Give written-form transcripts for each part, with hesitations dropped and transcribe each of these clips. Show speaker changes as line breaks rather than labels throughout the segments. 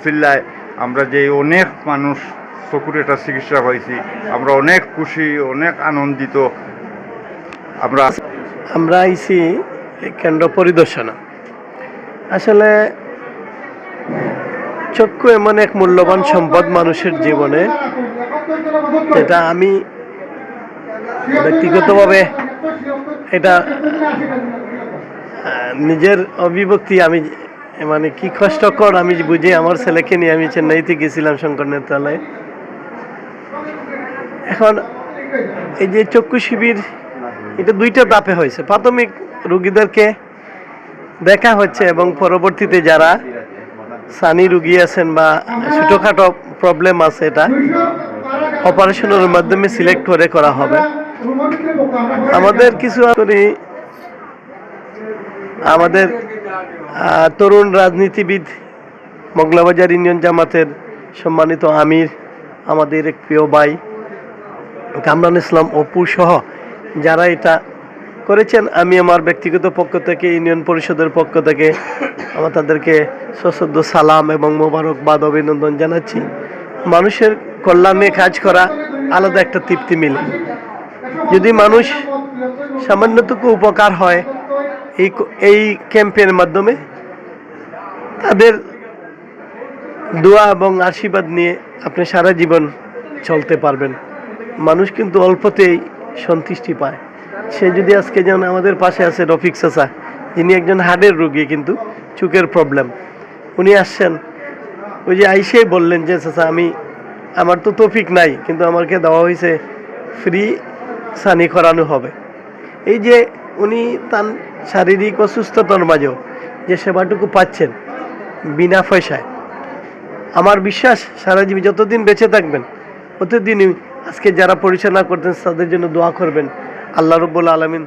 উচিল্লায় আমরা যে অনেক মানুষ চকুর এটা চিকিৎসা পাইছি, আমরা অনেক খুশি, অনেক আনন্দিত।
আমরা আইছি কেন্দ্র পরিদর্শনা। আসলে চক্ষু এমন এক মূল্যবান সম্পদ মানুষের জীবনে, যেটা আমি ব্যক্তিগতভাবে এটা নিজের অভিব্যক্তি আমি মানে কি কষ্টকর আমি বুঝি। আমার ছেলেকে নিয়ে আমি চেন্নাইতে গেছিলাম শঙ্কর নেত্রালয়ে। এখন এই যে চক্ষু শিবির, এটা দুইটা ধাপে হয়েছে। প্রাথমিক রোগীদেরকে দেখা হচ্ছে এবং পরবর্তীতে যারা সানি রুগী আছেন বা ছোটোখাটো প্রবলেম আছে, এটা অপারেশনের মাধ্যমে সিলেক্ট করে করা হবে। আমাদের কিছু আমাদের তরুণ রাজনীতিবিদ, মগলাবাজার ইউনিয়ন জামাতের সম্মানিত আমির, আমাদের এক প্রিয় ভাই কামরান ইসলাম অপু সহ যারা এটা করেছেন, আমি আমার ব্যক্তিগত পক্ষ থেকে, ইউনিয়ন পরিষদের পক্ষ থেকে আমার তাদেরকে সশ্রদ্ধ সালাম এবং মোবারকবাদ, অভিনন্দন জানাচ্ছি। মানুষের কল্যাণে কাজ করা আলাদা একটা তৃপ্তি মিলে। যদি মানুষ সামান্যটুকু উপকার হয় এই ক্যাম্পের মাধ্যমে, তাদের দোয়া এবং আশীর্বাদ নিয়ে আপনি সারা জীবন চলতে পারবেন। মানুষ কিন্তু অল্পতেই সন্তুষ্টি পায়। সে যদি আজকে যেমন আমাদের পাশে আছে রফিক চাচা, যিনি একজন হার্টের রোগী কিন্তু চোখের প্রবলেম, উনি আসছেন। ওই যে আইসেই বললেন যে চাচা আমার তো তৌফিক নাই, কিন্তু আমাকে দেওয়া হয়েছে ফ্রি সানি করানো হবে। এই যে উনি তার শারীরিক অসুস্থতার মাঝেও যে সেবাটুকু পাচ্ছেন বিনা পয়সায়, আমার বিশ্বাস সারা জীবন যতদিন বেঁচে থাকবেন ততদিনই আজকে যারা পরিচালনা করতেন তাদের জন্য দোয়া করবেন আল্লাহ রাব্বুল আলামিন।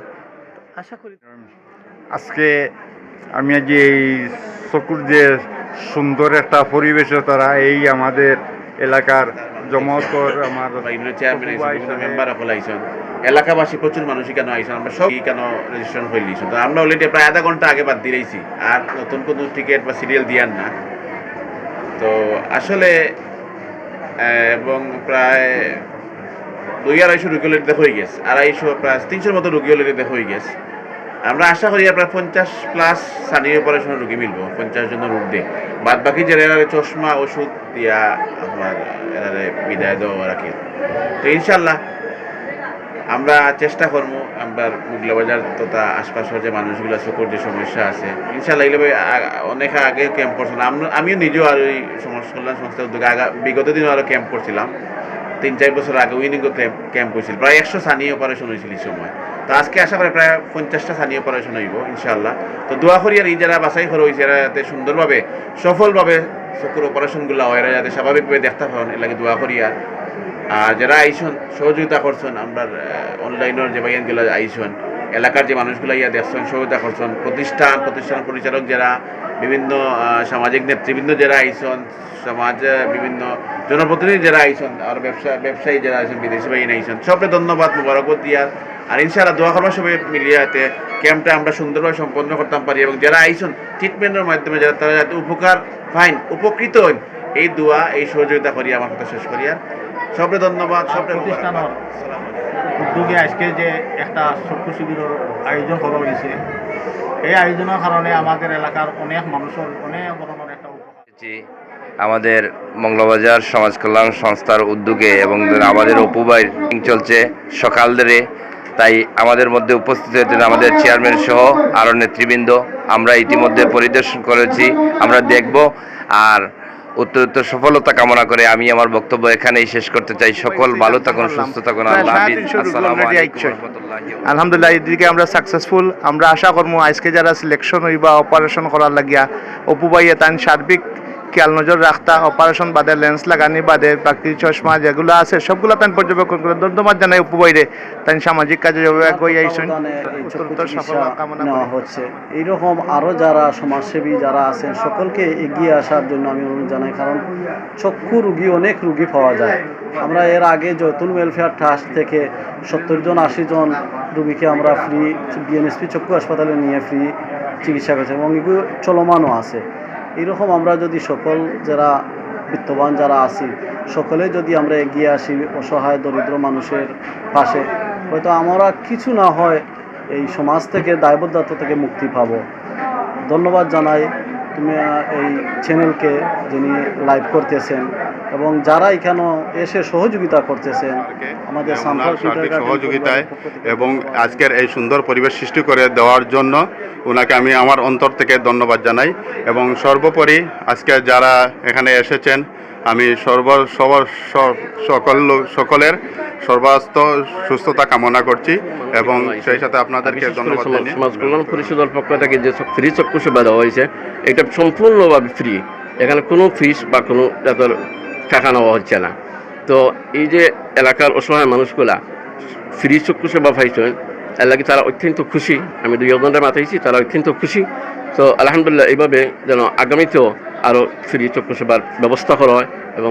আশা করি
আজকে আমি আজ এই চকুর যে সুন্দর একটা পরিবেশে তারা এই আমাদের এলাকার জমতর আমার
মেম্বার হল আইসন, এলাকাবাসী প্রচুর মানুষই কেন আইসন, আমরা সব কেন রেজিস্ট্রেশন হয়ে নিয়েছি। তো আমরা অলরেডি প্রায় আধা ঘন্টা আগে বাদ দিয়েছি, আর নতুন কোনো টিকিট বা সিরিয়াল দিয়ার না। তো আসলে এবং প্রায় 200-250 রুগী অলরেডি দেখা হয়ে গেছে, 250 প্রায় 300-র মতো রুগী অলরেডি দেখা হয়ে গেছে। আমরা আশা করি প্রায় 50+ সানি অপারেশনের রুগী মিলবো, 50 জন রোগ দিয়ে। বাদ বাকি যারা চশমা ওষুধ দিয়া আপনার বিদায় দেওয়া রাখি। তো ইনশাল্লাহ আমরা চেষ্টা করবো আমরা মুগলাবাজার তথা আশপাশের যে মানুষগুলো চোখের যে সমস্যা আছে, ইনশাল্লাহ এগুলো অনেক আগে ক্যাম্প করছিলাম। আমিও নিজেও আর ওই সমাজ কল্যাণ সংস্থার উদ্যোগে বিগত দিনও আরও ক্যাম্প করছিলাম। 3-4 বছর আগে উইনিংও ক্যাম্প হয়েছিল, প্রায় 100 সানি অপারেশন হয়েছিল এই সময়। তো আজকে আশা করি প্রায় 50টা সানি অপারেশন হইব ইনশাল্লাহ। তো দোয়া করি আর এই যারা বাছাই করে হয়েছে এরা যাতে সুন্দরভাবে সফলভাবে চকুর অপারেশনগুলো হয়, এরা যাতে স্বাভাবিকভাবে দেখতে পান, এর লাগে দোয়া করি। আর যারা আইসন সহযোগিতা করছেন, আমরা অনলাইনের যে ভাইয়ানগুলো আইসন, এলাকার যে মানুষগুলো ইয়া দেখছেন সহযোগিতা করছেন, প্রতিষ্ঠান পরিচালক যারা, বিভিন্ন সামাজিক নেতৃবৃন্দ যারা আইসন, সমাজ বিভিন্ন জনপ্রতিনিধি যারা আইসন, আর ব্যবসায়ী যারা আইসন, বিদেশি ভাই আইসন, সবকে ধন্যবাদ মুবারকবাদ দিয়ার। আর ইনশাআল্লাহ দোয়া করবার সবাই মিলিয়ে যাতে ক্যাম্পটা আমরা সুন্দরভাবে সম্পন্ন করতে পারি, এবং যারা আইসন ট্রিটমেন্টের মাধ্যমে যারা তারা যাতে উপকার পাইন, উপকৃত হন, এই দোয়া এই সহযোগিতা করি আমার কথা শেষ করি। আর সবরে ধন্যবাদ। সবরে
প্রতিষ্ঠানের উদ্যোগে আজকে যে একটা চক্ষু শিবিরের আয়োজন করা হয়েছে, এই আয়োজনের কারণে আমাদের এলাকার অনেক মানুষের অনেক ধরনের একটা
আমাদের মংলাবাজার সমাজ কল্যাণ সংস্থার উদ্যোগে এবং আমাদের অপুবাইর চলছে সকাল ধরে, তাই আমাদের মধ্যে উপস্থিত হয়েছেন আমাদের চেয়ারম্যান সহ আরও নেতৃবৃন্দ। আমরা ইতিমধ্যে পরিদর্শন করেছি, আমরা দেখব। আর উত্তরোত্তর সফলতা কামনা করে আমি আমার বক্তব্য এখানেই শেষ করতে চাই। সকল ভালো থাকুন, সুস্থ থাকুন।
আলহামদুলিল্লাহ, এদিকে আমরা সাকসেসফুল। আমরা আশা করবো আজকে যারা সিলেকশন হইবা অপারেশন করার লাগিয়া অপু ভাইয়া তান সার্বিক খেয়াল নজর রাখতা, অপারেশন বাদে লেন্স লাগানি বাদে বাকি চশমা যেগুলো আছে সবগুলো তান পর্যবেক্ষণ করে ধন্যবাদ জানাই অপু ভাইরে। তাই সামাজিক কাজে
হচ্ছে এইরকম আরও যারা সমাজসেবী যারা আছেন সকলকে এগিয়ে আসার জন্য আমি অনুরোধ জানাই। কারণ চক্ষু রুগী অনেক রুগী পাওয়া যায়। আমরা এর আগে জয়তুল ওয়েলফেয়ার ট্রাস্ট থেকে 70 জন 80 জন রুগীকে আমরা ফ্রি বিএনএসপি চক্ষু হাসপাতালে নিয়ে ফ্রি চিকিৎসা করেছি, এবং এগুলো চলমানও আছে।
এরকম আমরা যদি সকল যারা বিত্তবান যারা আছি সকলে যদি আমরা এগিয়ে আসি অসহায় দরিদ্র মানুষের পাশে, হয়তো আমরা কিছু না হয় এই সমাজ থেকে দায়বদ্ধতা থেকে মুক্তি পাবো। ধন্যবাদ জানাই তুমি এই চ্যানেলকে যিনি লাইভ করতেছেন এবং যারা এখানে এসে সহযোগিতা করতেছেন আমাদের
ওনার সার্বিক সহযোগিতায় এবং আজকের এই সুন্দর পরিবেশ সৃষ্টি করে দেওয়ার জন্য ওনাকে আমি আমার অন্তর থেকে ধন্যবাদ জানাই। এবং সর্বোপরি আজকে যারা এখানে এসেছেন আমি সকলের সর্বাস্ত সুস্থতা কামনা করছি এবং সেই সাথে আপনাদেরকে ধন্যবাদ জানাই।
সমাজ কল্যাণ পরিষদের পক্ষ থেকে যে ফ্রি চক্ষু সেবা দেওয়া হয়েছে এটা সম্পূর্ণভাবে ফ্রি, এখানে কোনো ফিস বা কোনো টাকা নেওয়া হচ্ছে না। তো এই যে এলাকার অসহায় মানুষগুলা ফ্রি চক্ষু সেবা পাইছেন এর লাগে তারা অত্যন্ত খুশি। আমি 2 ঘন্টার মাথাইছি, তারা অত্যন্ত খুশি। তো আলহামদুলিল্লাহ এইভাবে যেন আগামীতেও আরও ফ্রি চক্ষু সেবার ব্যবস্থা করা হয় এবং